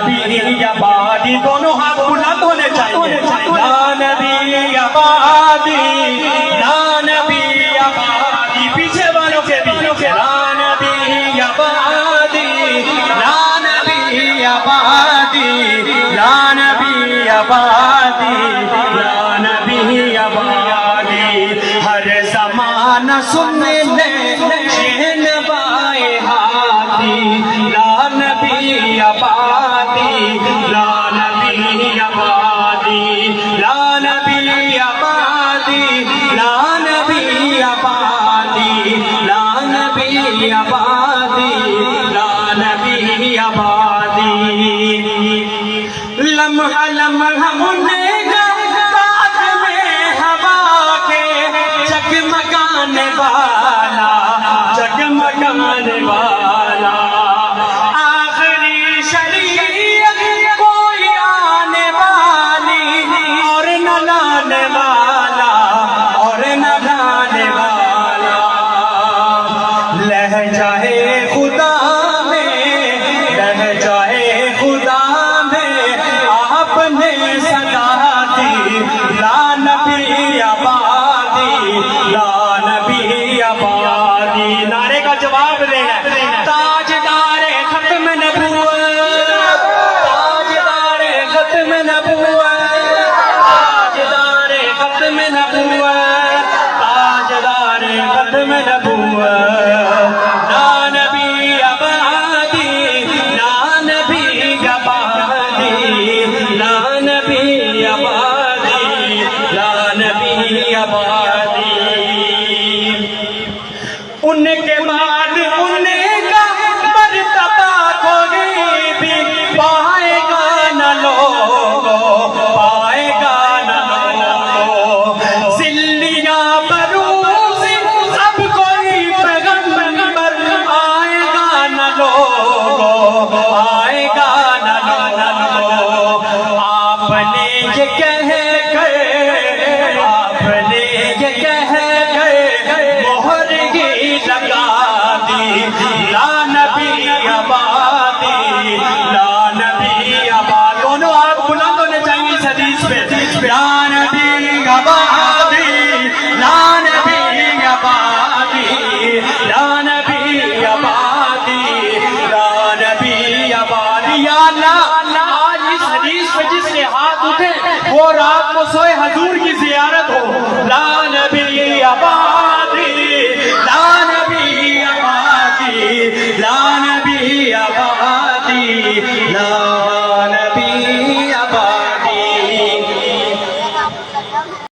نبی آبادی، دونوں ہاتھ بلند ہونے چاہیے، لا نبی آبادی، لا نبی آبادی، پیچھے والوں کے بھی، لا نبی آبادی، لا نبی آبادی، لا نبی آبادی، لا نبی آبادی، ہر زمانہ سن لے شہنبائے ہادی، لا نبی آبادی، لا نبی آبادی، لا نبی آبادی، لا نبی آبادی، لا نبی آبادی، لا نبی آبادی، لمحہ لمحہ منگا رات میں ہوا کے جگمگانے والا، جگمگانے والا، آخری شریعت کوئی آنے والی اور نہ لانے والا، اور نہ لانے والا، لہجہ خدا میں، لہجہ خدا میں آپ نے صدا دی، لا نبی آبادی، لا نبی آبادی، نعرے کا جواب دینا ہے، تاجدار ختم نبوت، تاجدار ختم نبوت، تاجدار ختم نبوت، تاجدار ختم نبوت، لا نبی آبادی، لا نبی آبادی، لا نبی آبادی، لا نبی آبادی، ان کے بعد ان کا مرتبہ کوئی بھی پائے گا نہ لوگو، پائے گا نہ لوگو، ذلیہ بروز اب کوئی پیغمبر آئے گا نہ لوگو، آئے گا نہ لوگو، آپ نے یہ کہہ کر، آپ نے یہ کہہ کر مہر ہی لگا دی، لا نبی آبادی، لا نبی آباد، دونوں ہاتھ بلند ہونے چاہیے اس حدیث پہ، لا نبی آبادی، لا نبی آبادی، لا نبی آبادی، لا نبی آبادی، یا اللہ آج اس حدیث پہ جس کے ہاتھ اٹھے وہ رات کو سوئے حضور کی زیارت ہو، لا نبی آبادی، لا نبی آبادی، لا نبی آبادی، لا